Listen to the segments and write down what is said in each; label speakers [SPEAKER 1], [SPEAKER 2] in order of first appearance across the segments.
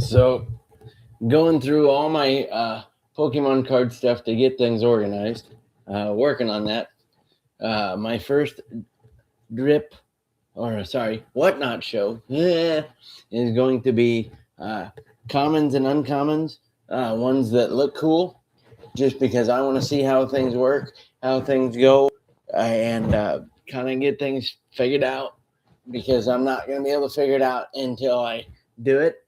[SPEAKER 1] So going through all my Pokemon card stuff to get things organized, working on that. My first drip, or sorry, whatnot show is going to be commons and uncommons, ones that look cool, just because I want to see how things work, how things go, and kind of get things figured out, because I'm not going to be able to figure it out until I do it.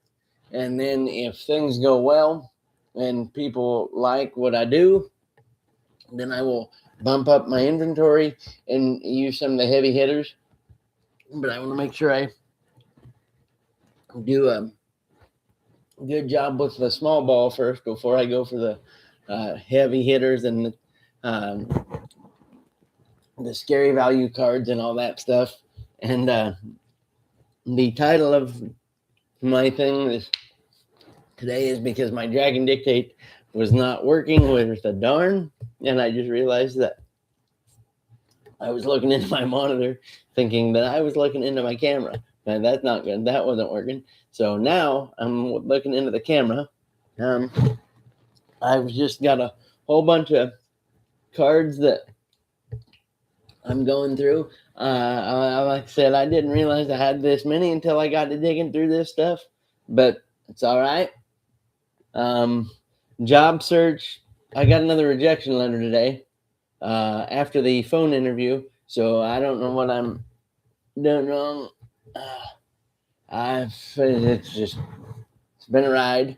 [SPEAKER 1] And then if things go well and people like what I do, then I will bump up my inventory and use some of the heavy hitters. But I want to make sure I do a good job with the small ball first before I go for the heavy hitters and the scary value cards and all that stuff. And the title of my thing today is because my Dragon Dictate was not working with the darn, and I just realized that I was looking into my monitor thinking that I was looking into my camera, and that's not good. That wasn't working. So now I'm looking into the camera. I've just got a whole bunch of cards that I'm going through. Like I said, I didn't realize I had this many until I got to digging through this stuff, but it's all right. Job search. I got another rejection letter today after the phone interview, so I don't know what I'm doing wrong. It's been a ride.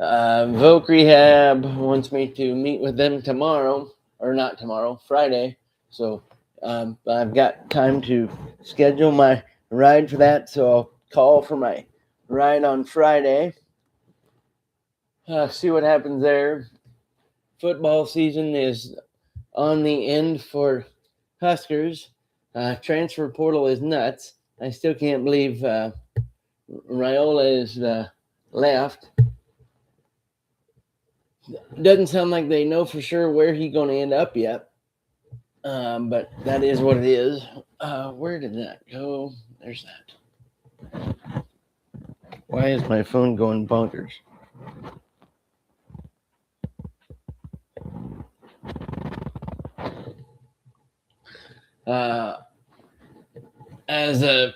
[SPEAKER 1] Voc Rehab wants me to meet with them tomorrow, or not tomorrow, Friday. So I've got time to schedule my ride for that. So I'll call for my ride on Friday. See what happens there. Football season is on the end for Huskers. Transfer portal is nuts. I still can't believe Raiola is left. Doesn't sound like they know for sure where he's going to end up yet. But that is what it is. Where did that go? There's that. Why is my phone going bonkers? As a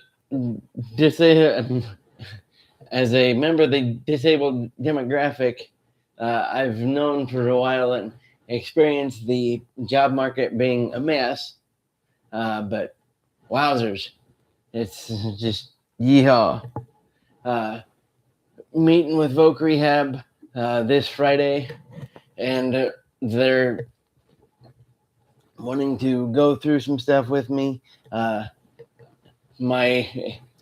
[SPEAKER 1] member of the disabled demographic, I've known for a while and experienced the job market being a mess. But wowzers, it's just yeehaw. Meeting with Voc Rehab this Friday, and they're wanting to go through some stuff with me. My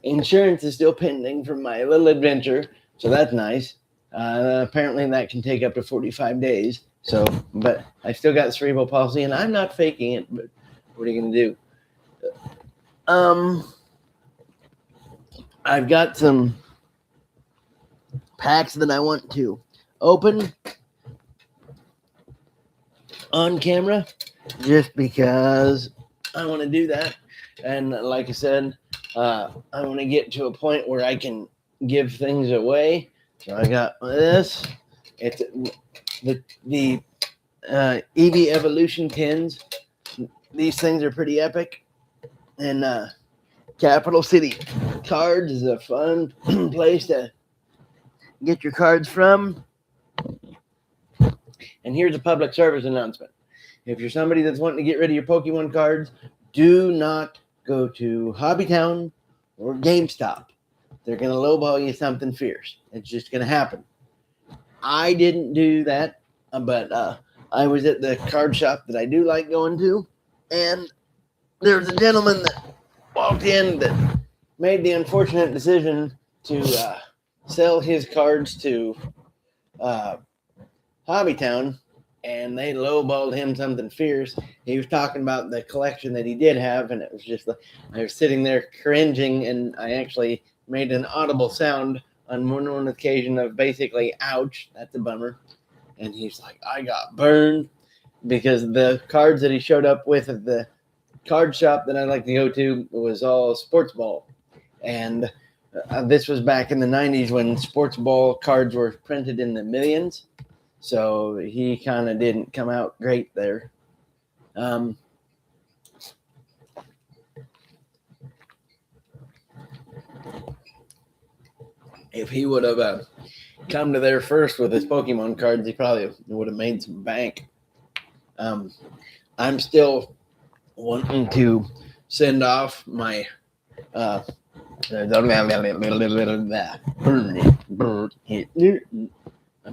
[SPEAKER 1] insurance is still pending from my little adventure, so that's nice. Apparently that can take up to 45 days. So, but I still got cerebral palsy, and I'm not faking it, but what are you going to do? I've got some packs that I want to open on camera, just because I want to do that. And like I said, I want to get to a point where I can give things away. So I got this. It's the EV Evolution pins. These things are pretty epic. And Capital City Cards is a fun place to get your cards from. And here's a public service announcement. If you're somebody that's wanting to get rid of your Pokemon cards, do not go to Hobbytown or GameStop. They're going to lowball you something fierce. It's just going to happen. I didn't do that, but I was at the card shop that I do like going to, and there was a gentleman that walked in that made the unfortunate decision to sell his cards to Hobbytown, and they lowballed him something fierce. He was talking about the collection that he did have, and it was just like I was sitting there cringing, and I actually made an audible sound on one occasion of basically, ouch, that's a bummer. And he's like, I got burned, because the cards that he showed up with at the card shop that I like to go to was all sports ball. And This was back in the 90s when sports ball cards were printed in the millions. So he kind of didn't come out great there. If he would have come to there first with his Pokemon cards, he probably would have made some bank. I'm still wanting to send off my I'm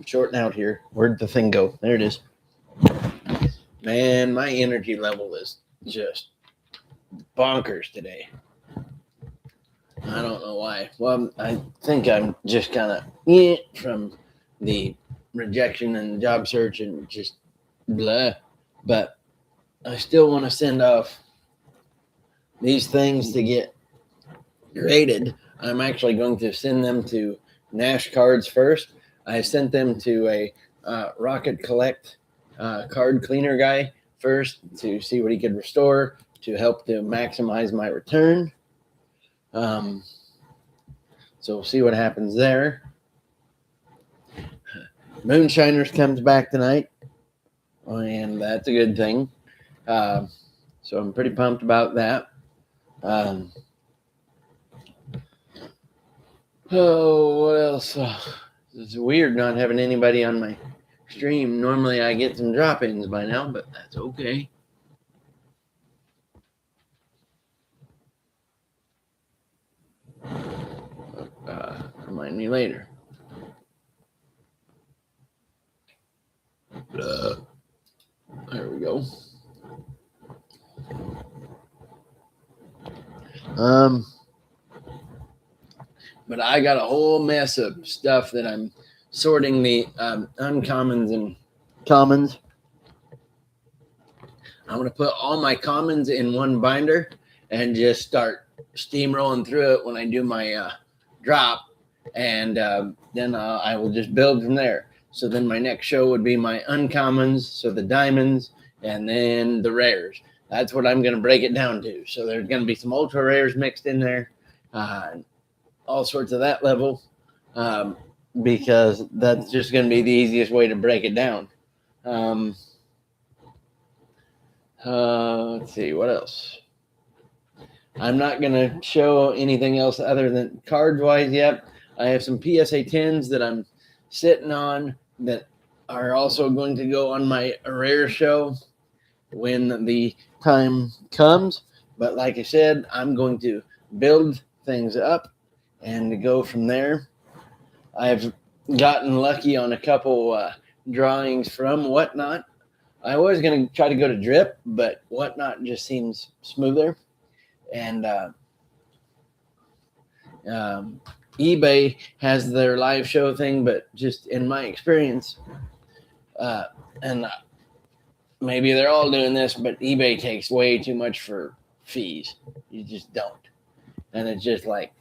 [SPEAKER 1] shorting out here. Where'd the thing go? There it is. Man, my energy level is just bonkers today. I don't know why. Well, I think I'm just kind of from the rejection and job search and just blah. But I still want to send off these things to get graded. I'm actually going to send them to Nash Cards first. I sent them to a Rocket Collect card cleaner guy first to see what he could restore to help to maximize my return. So we'll see what happens there. Moonshiners comes back tonight, and that's a good thing. So I'm pretty pumped about that. Oh, what else? It's weird not having anybody on my stream. Normally I get some drop-ins by now, but that's okay. Remind me later. There we go. But I got a whole mess of stuff that I'm sorting the uncommons and commons. I'm going to put all my commons in one binder and just start steamrolling through it when I do my drop. And then I will just build from there. So then my next show would be my uncommons, so the diamonds, and then the rares. That's what I'm going to break it down to. So there's going to be some ultra rares mixed in there, all sorts of that level, because that's just going to be the easiest way to break it down. Let's see, what else? I'm not going to show anything else other than cards-wise yet. I have some PSA 10s that I'm sitting on that are also going to go on my rare show when the time comes. But like I said, I'm going to build things up and go from there. I've gotten lucky on a couple drawings from Whatnot. I was going to try to go to Drip, but Whatnot just seems smoother. And eBay has their live show thing, but just in my experience, and maybe they're all doing this, but eBay takes way too much for fees. You just don't. And it's just like,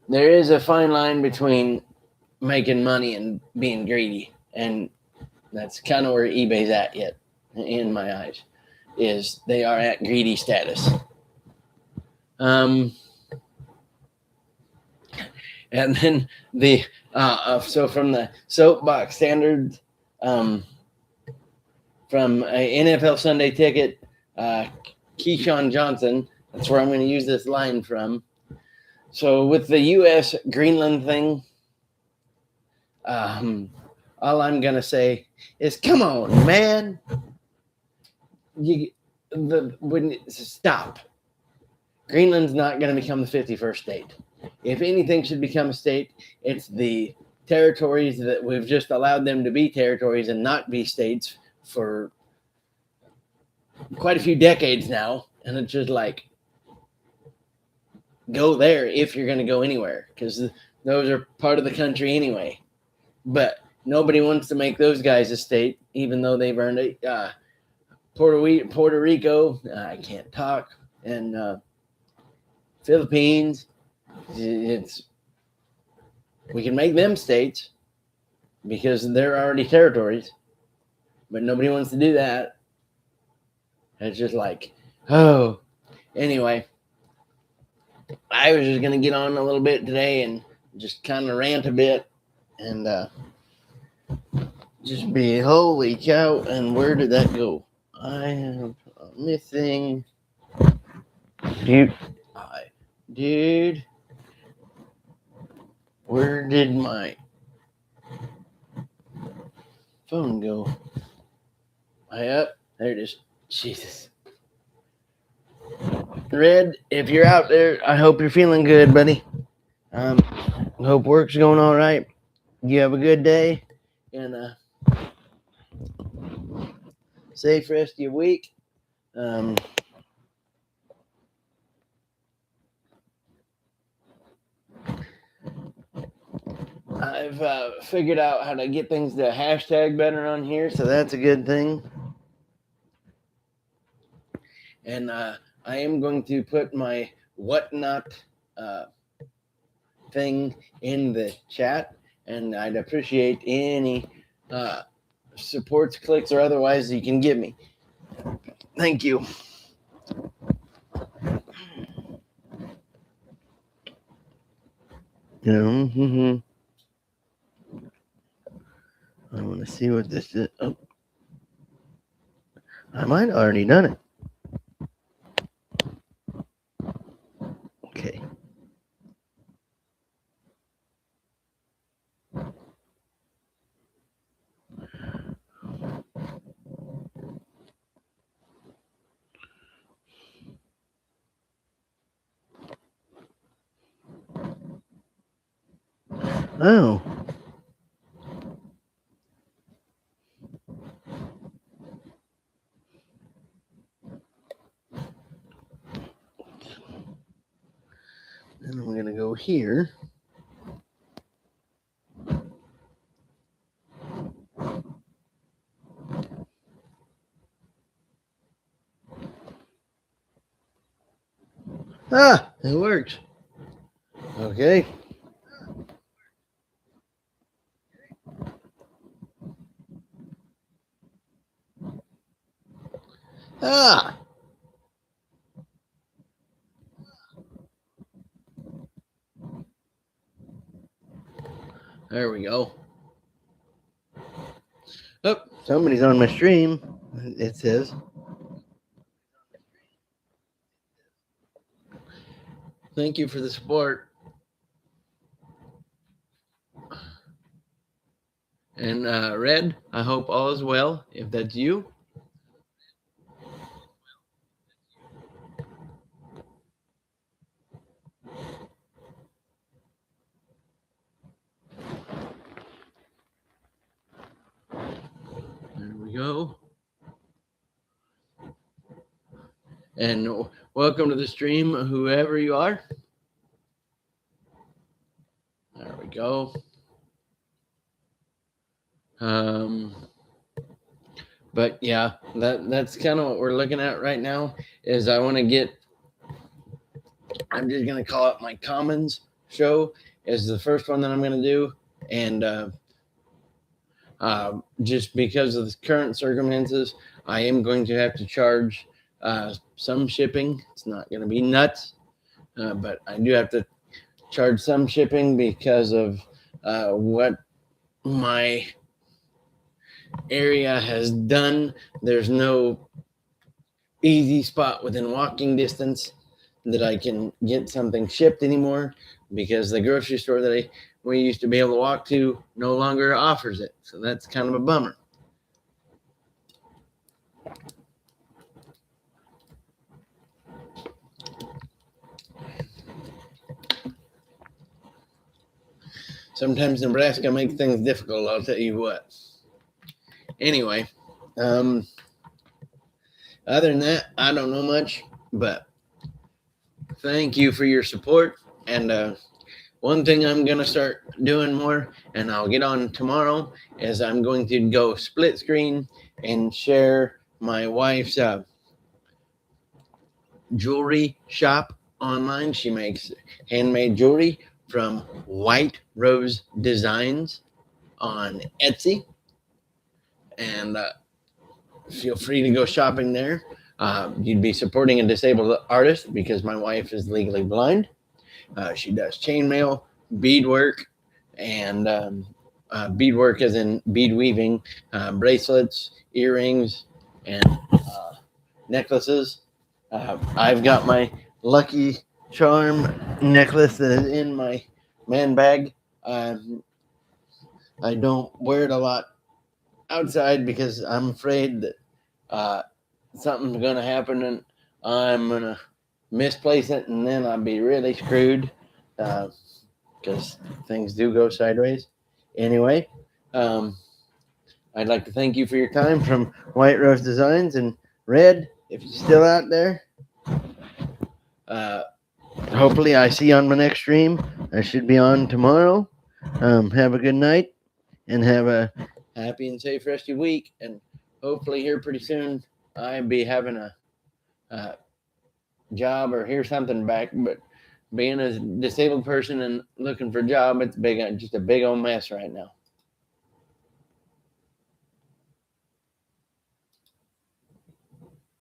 [SPEAKER 1] there is a fine line between making money and being greedy. And that's kind of where eBay's at yet, in my eyes, is they are at greedy status. And then the so from the soapbox standards, from a NFL Sunday Ticket, Keyshawn Johnson. That's where I'm going to use this line from. So with the U.S. Greenland thing, all I'm going to say is, come on, man. Stop. Greenland's not going to become the 51st state. If anything should become a state, it's the territories that we've just allowed them to be territories and not be states for quite a few decades now. And it's just like, go there if you're going to go anywhere, because those are part of the country anyway. But nobody wants to make those guys a state, even though they've earned it. Puerto Rico, I can't talk, and Philippines, we can make them states because they're already territories, but nobody wants to do that. It's just like, oh, anyway. I was just gonna get on a little bit today and just kind of rant a bit and just be holy cow. And where did that go? I am missing. Dude, dude, where did my phone go? I up? There it is. Jesus. Red, if you're out there, I hope you're feeling good, buddy. Hope work's going all right. You have a good day and safe rest of your week. I've figured out how to get things to hashtag better on here, so that's a good thing. And I am going to put my whatnot thing in the chat, and I'd appreciate any supports, clicks, or otherwise you can give me. Thank you. I want to see what this is. Oh, I might have already done it. Okay. Oh. Then I'm going to go here. Ah, it worked. Okay. Ah. There we go. Oh, somebody's on my stream, it says. Thank you for the support. And Red, I hope all is well, if that's you. There we go. And welcome to the stream, whoever you are. There we go. But yeah, that's kind of what we're looking at right now. Is I want to get. I'm just gonna call it my Commons show. Is the first one that I'm gonna do, and just because of the current circumstances, I am going to have to charge some shipping. It's not going to be nuts, but I do have to charge some shipping because of what my area has done. There's no easy spot within walking distance that I can get something shipped anymore because the grocery store that we used to be able to walk to no longer offers it. So that's kind of a bummer. Sometimes Nebraska makes things difficult, I'll tell you what. Anyway, other than that, I don't know much, but thank you for your support. And one thing I'm going to start doing more, and I'll get on tomorrow, is I'm going to go split screen and share my wife's jewelry shop online. She makes handmade jewelry from White Rose Designs on Etsy. And feel free to go shopping there. You'd be supporting a disabled artist because my wife is legally blind. She does chainmail, beadwork, and beadwork as in bead weaving, bracelets, earrings, and necklaces. I've got my lucky charm necklace that is in my man bag. I don't wear it a lot outside because I'm afraid that uh, something's going to happen and I'm going to misplace it and then I'll be really screwed because things do go sideways. Anyway, I'd like to thank you for your time from White Rose Designs, and Red, if you're still out there, hopefully I see you on my next stream. I should be on tomorrow. Have a good night and have a happy and safe rest of your week. And hopefully here pretty soon I'll be having a job or hear something back. But being a disabled person and looking for a job, it's just a big old mess right now.